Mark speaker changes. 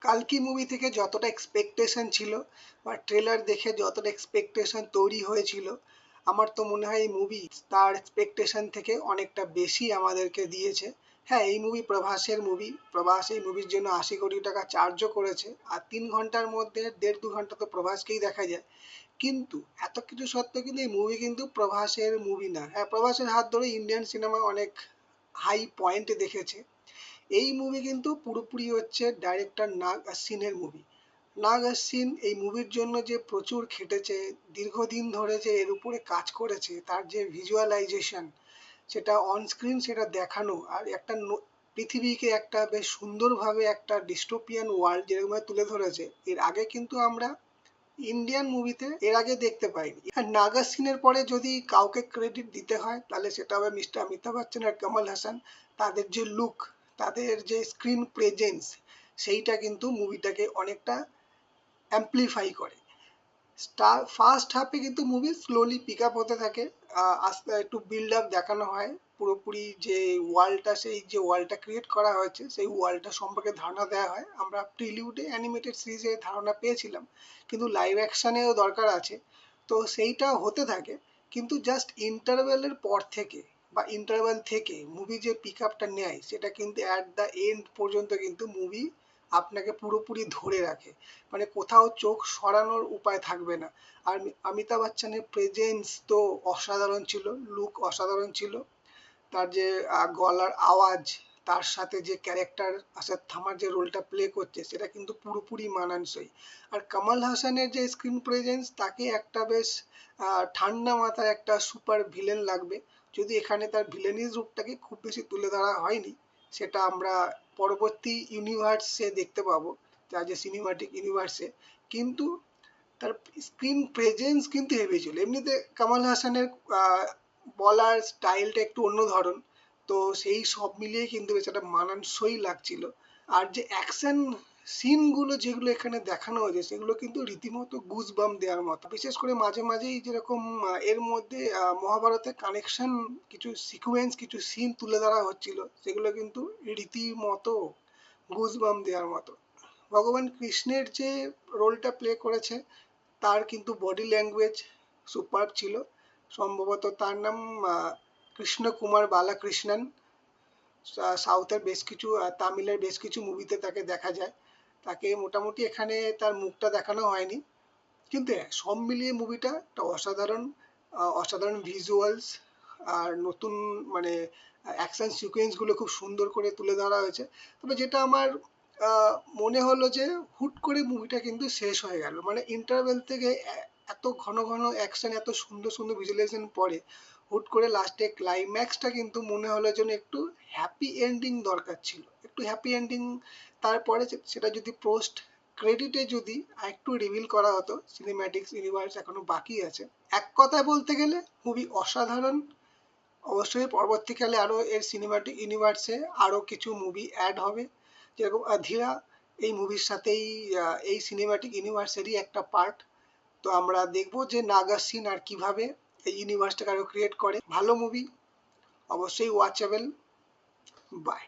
Speaker 1: কালকি movie থেকে যতটা expectation ছিল বা ট্রেলার দেখে যতটা এক্সপেকটেশন তৈরি হয়েছিল, আমার তো মনে হয় এই মুভি তার এক্সপেকটেশন থেকে অনেকটা বেশি আমাদেরকে দিয়েছে। হ্যাঁ, এই মুভি প্রভাসের মুভি, প্রভাস এই মুভির জন্য ৮০ কোটি টাকা চার্জও করেছে, আর ৩ ঘন্টার মধ্যে ১.৫-২ ঘন্টা তো প্রভাসকেই দেখা যায়। কিন্তু এত কিছু সত্ত্বেও কিন্তু এই মুভি কিন্তু প্রভাসের মুভি না। হ্যাঁ, প্রভাসের হাত ধরে ইন্ডিয়ান সিনেমা অনেক হাই পয়েন্টে দেখেছে। এই মুভি কিন্তু পুরোপুরি হচ্ছে ডাইরেক্টর নাগ অশ্বিনের মুভি। নাগ অশ্বিন এই মুভির জন্য যে প্রচুর খেটেছে, দীর্ঘদিন ধরে যে এর উপরে কাজ করেছে, তার যে ভিজুয়ালাইজেশন, সেটা অন স্ক্রিন সেটা দেখানো, আর একটা পৃথিবীকে একটা বেশ সুন্দরভাবে একটা ডিস্টোপিয়ান ওয়ার্ল্ড যেরকম তুলে ধরেছে, এর আগে কিন্তু আমরা ইন্ডিয়ান মুভিতে এর আগে দেখতে পাইনি। আর নাগা সিনের পরে যদি কাউকে ক্রেডিট দিতে হয় তাহলে সেটা হবে মিস্টার অমিতাভ বচ্চন আর কমল হাসান। তাদের যে লুক, তাদের যে স্ক্রিন প্রেজেন্স, সেইটা কিন্তু মুভিটাকে অনেকটা অ্যাম্পলিফাই করে। ফার্স্ট হাফে কিন্তু মুভি স্লোলি পিক আপ হতে থাকে, আস্তে একটু বিল্ড আপ দেখানো হয়, পুরোপুরি যে ওয়ার্ল্ডটা, সেই যে ওয়ার্ল্ডটা ক্রিয়েট করা হয়েছে সেই ওয়ার্ল্ডটা সম্পর্কে ধারণা দেওয়া হয়। আমরা প্রিলিউডে অ্যানিমেটেড সিরিজে ধারণা পেয়েছিলাম, কিন্তু লাইভ অ্যাকশানেও দরকার আছে, তো সেইটা হতে থাকে। কিন্তু জাস্ট ইন্টারভেলের পর থেকে বা ইন্টারভেল থেকে মুভি যে পিক আপটা নেয়, সেটা কিন্তু অ্যাট দ্য এন্ড পর্যন্ত কিন্তু মুভি আপনাকে পুরোপুরি ধরে রাখে, মানে কোথাও চোখ সরানোর উপায় থাকবে না। আর অমিতাভ বচ্চনের প্রেজেন্স তো অসাধারণ ছিল, লুক অসাধারণ ছিল, তার যে গলার আওয়াজ, তার সাথে যে ক্যারেক্টার আসাদ থামার যে রোলটা প্লে করছে, সেটা কিন্তু পুরোপুরি মানানসই। আর কমল হাসানের যে স্ক্রিন প্রেজেন্স, তাকে একটা বেশ ঠান্ডা মাথায় একটা সুপার ভিলেন লাগবে। যদি এখানে তার ভিলেনিস রূপটাকে খুব বেশি তুলে ধরা হয়নি, সেটা আমরা পরবর্তী ইউনিভার্সে দেখতে পাবো, যা যে সিনেমাটিক ইউনিভার্সে। কিন্তু তার স্ক্রিন প্রেজেন্স কিন্তু হেভি ছিল। এমনিতে কামাল হাসানের বলার স্টাইলটা একটু অন্য ধরন, তো সেই সব মিলিয়ে কিন্তু বেশ একটা মানানসই লাগছিল। আর যে অ্যাকশন সিনগুলো যেগুলো এখানে দেখানো হয়েছে, সেগুলো কিন্তু রীতিমতো গুজবাম দেওয়ার মতো। বিশেষ করে মাঝে মাঝেই যেরকম এর মধ্যে মহাভারতের কানেকশন কিছু সিকুয়েন্স, কিছু সিন তুলে ধরা হচ্ছিল, সেগুলো কিন্তু রীতিমতো গুজবাম দেওয়ার মতো। ভগবান কৃষ্ণের যে রোলটা প্লে করেছে, তার কিন্তু বডি ল্যাঙ্গুয়েজ সুপারব ছিল। সম্ভবত তার নাম কৃষ্ণ কুমার বালাকৃষ্ণন। সাউথের বেশ কিছু, তামিলের বেশ কিছু মুভিতে তাকে দেখা যায়। তাকে মোটামুটি এখানে তার মুখটা দেখানো হয়নি, কিন্তু হ্যাঁ, সব মিলিয়ে মুভিটা একটা অসাধারণ, অসাধারণ ভিজুয়ালস, আর নতুন মানে অ্যাকশন সিকোয়েন্সগুলো খুব সুন্দর করে তুলে ধরা হয়েছে। তবে যেটা আমার মনে হলো যে হুট করে মুভিটা কিন্তু শেষ হয়ে গেল, মানে ইন্টারভেল থেকে এত ঘন ঘন অ্যাকশন, এত সুন্দর সুন্দর ভিজুয়ালাইজেশন পরে হুট করে লাস্টে ক্লাইম্যাক্সটা কিন্তু মনে হলো যেন একটু হ্যাপি এন্ডিং দরকার ছিল, একটু হ্যাপি এন্ডিং। তারপরে সেটা যদি পোস্ট ক্রেডিটে যদি আরেকটু রিভিল করা হতো, সিনেম্যাটিক্স ইউনিভার্স এখনো বাকি আছে। এক কথায় বলতে গেলে মুভি অসাধারণ। অবশ্যই পরবর্তীকালে আরও এর সিনেম্যাটিক ইউনিভার্সে আরও কিছু মুভি অ্যাড হবে, যেরকম ধীরা এই মুভির সাথেই এই সিনেম্যাটিক ইউনিভার্সেরই একটা পার্ট। তো আমরা দেখবো যে নাগা সিন আর কিভাবে এই ইউনিভার্সটাকে আরও ক্রিয়েট করে। ভালো মুভি, অবশ্যই ওয়াচেবল। বাই।